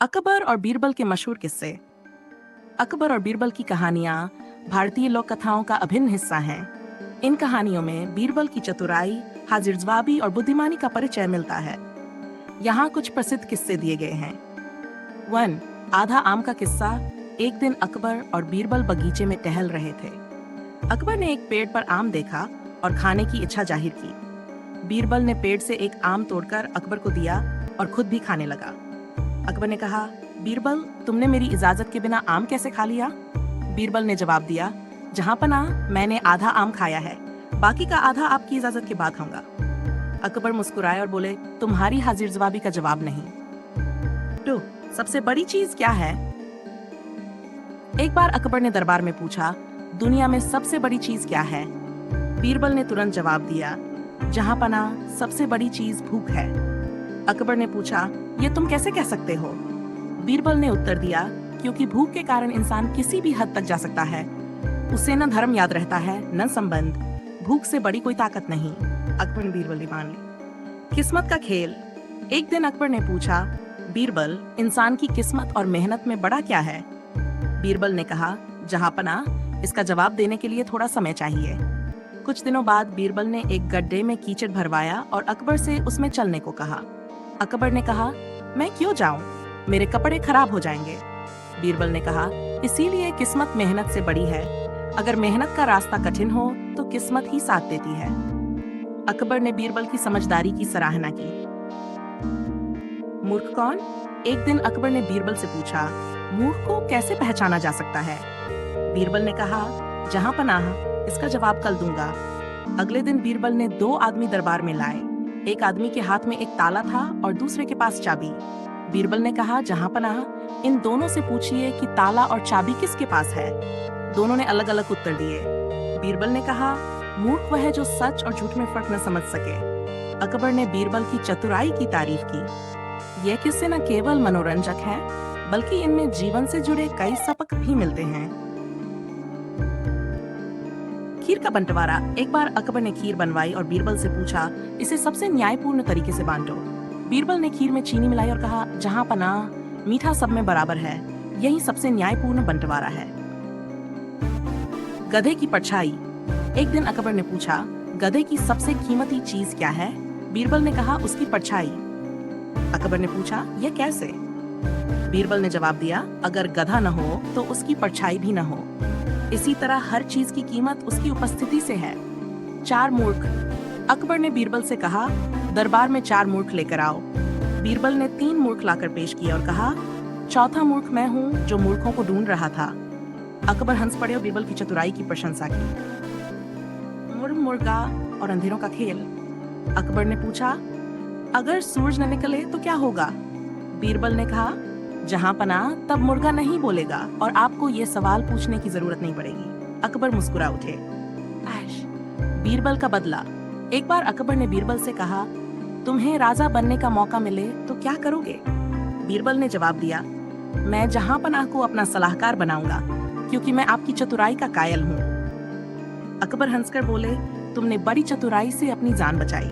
अकबर और बीरबल के मशहूर किस्से। अकबर और बीरबल की कहानियां भारतीय लोक कथाओं का अभिन्न हिस्सा हैं। इन कहानियों में बीरबल की चतुराई, हाजिर जवाबी और बुद्धिमानी का परिचय मिलता है। यहाँ कुछ प्रसिद्ध किस्से दिए गए हैं। 1. आधा आम का किस्सा। एक दिन अकबर और बीरबल बगीचे में टहल रहे थे। अकबर ने एक पेड़ पर आम देखा और खाने की इच्छा जाहिर की। बीरबल ने पेड़ से एक आम तोड़कर अकबर को दिया और खुद भी खाने लगा। अकबर ने कहा, बीरबल, तुमने मेरी इजाजत के बिना आम कैसे खा लिया? बीरबल ने जवाब दिया, जहां पनाह, मैंने आधा आम खाया है, बाकी का आधा आपकी इजाजत के बाद खाऊंगा। अकबर मुस्कुराए और बोले, तुम्हारी हाजिर जवाबी का जवाब नहीं। 2. सबसे बड़ी चीज क्या है? एक बार अकबर ने दरबार में पूछा, दुनिया में सबसे बड़ी चीज क्या है? बीरबल ने तुरंत जवाब दिया, जहां पनाह, सबसे बड़ी चीज भूख है। अकबर ने पूछा, ये तुम कैसे कह सकते हो? बीरबल ने उत्तर दिया, क्योंकि भूख के कारण इंसान किसी भी हद तक जा सकता है। उसे न धर्म याद रहता है, न संबंध। भूख से बड़ी कोई ताकत नहीं। अकबर ने बीरबल की मान ली। किस्मत का खेल। एक दिन अकबर ने पूछा, बीरबल, इंसान की किस्मत और मेहनत में बड़ा क्या है? बीरबल ने कहा, जहां पनाह, इसका जवाब देने के लिए थोड़ा समय चाहिए। कुछ दिनों बाद बीरबल ने एक गड्ढे में कीचड़ भरवाया और अकबर से उसमें चलने को कहा। अकबर ने कहा, मैं क्यों जाऊं? मेरे कपड़े खराब हो जाएंगे। बीरबल ने कहा, इसीलिए किस्मत मेहनत से बड़ी है। अगर मेहनत का रास्ता कठिन हो तो किस्मत ही साथ देती है। अकबर ने बीरबल की समझदारी की सराहना की। मूर्ख कौन? एक दिन अकबर ने बीरबल से पूछा, मूर्ख को कैसे पहचाना जा सकता है? बीरबल ने कहा, जहां पनाह, इसका जवाब कल दूंगा। अगले दिन बीरबल ने 2 आदमी दरबार में लाए। एक आदमी के हाथ में एक ताला था और दूसरे के पास चाबी। बीरबल ने कहा, जहां पनाह, इन दोनों से पूछिए कि ताला और चाबी किसके पास है। दोनों ने अलग अलग उत्तर दिए। बीरबल ने कहा, मूर्ख वह है जो सच और झूठ में फर्क न समझ सके। अकबर ने बीरबल की चतुराई की तारीफ की। यह किस्से न केवल मनोरंजक हैं, बल्कि इनमें जीवन से जुड़े कई सबक भी मिलते हैं। खीर का बंटवारा। एक बार अकबर ने खीर बनवाई और बीरबल से पूछा, इसे सबसे न्यायपूर्ण तरीके से बांटो। बीरबल ने खीर में चीनी मिलाई और कहा, जहां पनाह, मीठा सब में बराबर है। यही सबसे न्यायपूर्ण बंटवारा है। गधे की परछाई। एक दिन अकबर ने पूछा, गधे की सबसे कीमती चीज क्या है? बीरबल ने कहा, उसकी परछाई। अकबर ने पूछा, यह कैसे? बीरबल ने जवाब दिया, अगर गधा न हो तो उसकी परछाई भी न हो। इसी तरह हर चीज की कीमत उसकी उपस्थिति से है। 4 मूर्ख। अकबर ने बीरबल से कहा, दरबार में 4 मूर्ख लेकर आओ। बीरबल ने 3 मूर्ख लाकर पेश किए और कहा, चौथा मूर्ख मैं हूँ जो मूर्खों को ढूंढ रहा था। अकबर हंस पड़े और बीरबल की चतुराई की प्रशंसा की। मुर्गा और अंधेरों का खेल। अकबर ने पूछा, अगर सूरज न निकले तो क्या होगा? बीरबल ने कहा, जहां पनाह, तब मुर्गा नहीं बोलेगा और आपको ये सवाल पूछने की जरूरत नहीं पड़ेगी। अकबर मुस्कुरा उठे। बीरबल का बदला। एक बार अकबर ने बीरबल से कहा, तुम्हें राजा बनने का मौका मिले तो क्या करोगे? बीरबल ने जवाब दिया, मैं जहां पनाह को अपना सलाहकार बनाऊंगा, क्योंकि मैं आपकी चतुराई का कायल हूँ। अकबर हंसकर बोले, तुमने बड़ी चतुराई से अपनी जान बचाई।